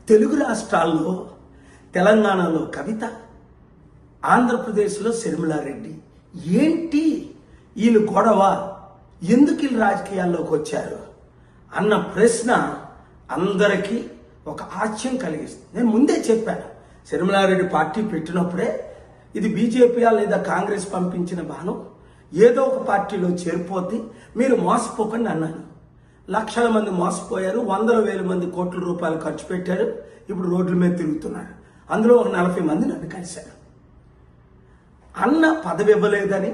తెలుగు రాష్ట్రాల్లో తెలంగాణలో కవిత, ఆంధ్రప్రదేశ్లో శర్మిలారెడ్డి. ఏంటి వీళ్ళు గొడవ? ఎందుకు వీళ్ళు రాజకీయాల్లోకి వచ్చారు అన్న ప్రశ్న అందరికీ ఒక ఆశ్చర్యం కలిగిస్తుంది. నేను ముందే చెప్పాను, శర్మిలారెడ్డి పార్టీ పెట్టినప్పుడే ఇది బీజేపీ లేదా కాంగ్రెస్ పంపించిన బాణం, ఏదో ఒక పార్టీలో చేరిపోద్ది, మీరు మోసపోకండి అన్నాను. లక్షల మంది మోసపోయారు, 100,000 మంది కోట్ల రూపాయలు ఖర్చు పెట్టారు, ఇప్పుడు రోడ్ల మీద తిరుగుతున్నారు. అందులో ఒక 40 మంది నన్ను కలిశారు. అన్న పదవి ఇవ్వలేదని,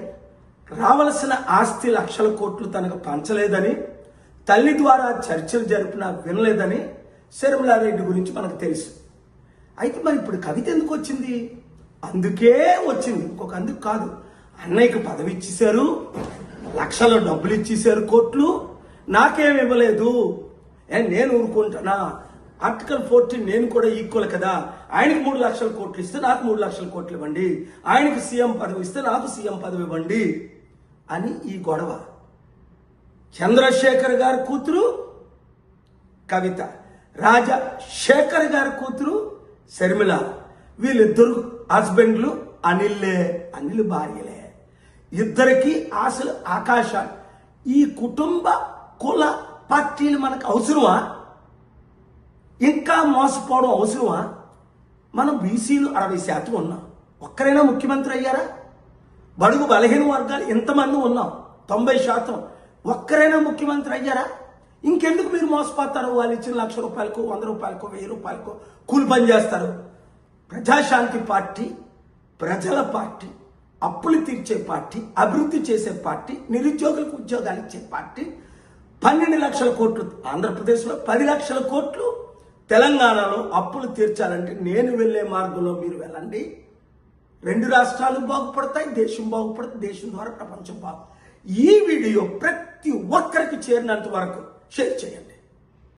రావలసిన ఆస్తి లక్షల కోట్లు తనకు పంచలేదని, తల్లి ద్వారా చర్చలు జరిపినా వినలేదని శర్మిలారెడ్డి గురించి మనకు తెలుసు. అయితే మరి ఇప్పుడు కవిత ఎందుకు వచ్చింది? అందుకే వచ్చింది, ఇంకొక అందుకు కాదు. అన్నయ్యకి పదవి ఇచ్చేశారు, లక్షల డబ్బులు ఇచ్చేశారు, కోట్లు, నాకేమి ఇవ్వలేదు, నేను ఊరుకుంటున్నా. ఆర్టికల్ 14 నేను కూడా ఈక్వల్ కదా, ఆయనకి 3 లక్షల కోట్లు ఇస్తే నాకు 3 లక్షల కోట్లు ఇవ్వండి, ఆయనకి సీఎం పదవి ఇస్తే నాకు సీఎం పదవి ఇవ్వండి అని ఈ గొడవ. చంద్రశేఖర్ గారి కూతురు కవిత, రాజశేఖర్ గారి కూతురు శర్మిల, వీళ్ళిద్దరు హస్బెండ్లు అనిల్ భార్యలే. ఇద్దరికి ఆశలు ఆకాశాలు. ఈ కుటుంబ కుల పార్టీలు మనకు అవసరమా? ఇంకా మోసపోవడం అవసరమా? మనం బీసీలు 60% ఉన్నాం, ఒక్కరైనా ముఖ్యమంత్రి అయ్యారా? బడుగు బలహీన వర్గాలు ఎంతమంది ఉన్నాం, 90%, ఒక్కరైనా ముఖ్యమంత్రి అయ్యారా? ఇంకెందుకు మీరు మోసపోతారు? వాళ్ళు ఇచ్చిన 1,00,000 రూపాయలకు, 100 రూపాయలకు, 1000 రూపాయలకు కూలి పని చేస్తారు. ప్రజాశాంతి పార్టీ ప్రజల పార్టీ, అప్పులు తీర్చే పార్టీ, అభివృద్ధి చేసే పార్టీ, నిరుద్యోగులకు ఉద్యోగాలు ఇచ్చే పార్టీ. 12 లక్షల కోట్లు ఆంధ్రప్రదేశ్లో, 10 లక్షల కోట్లు తెలంగాణలో అప్పులు తీర్చాలంటే నేను వెళ్ళే మార్గంలో మీరు వెళ్ళండి. 2 రాష్ట్రాలు బాగుపడతాయి, దేశం బాగుపడుతుంది, దేశం ద్వారా ప్రపంచం బాగు. ఈ వీడియో ప్రతి ఒక్కరికి చేరినంత వరకు షేర్ చేయండి.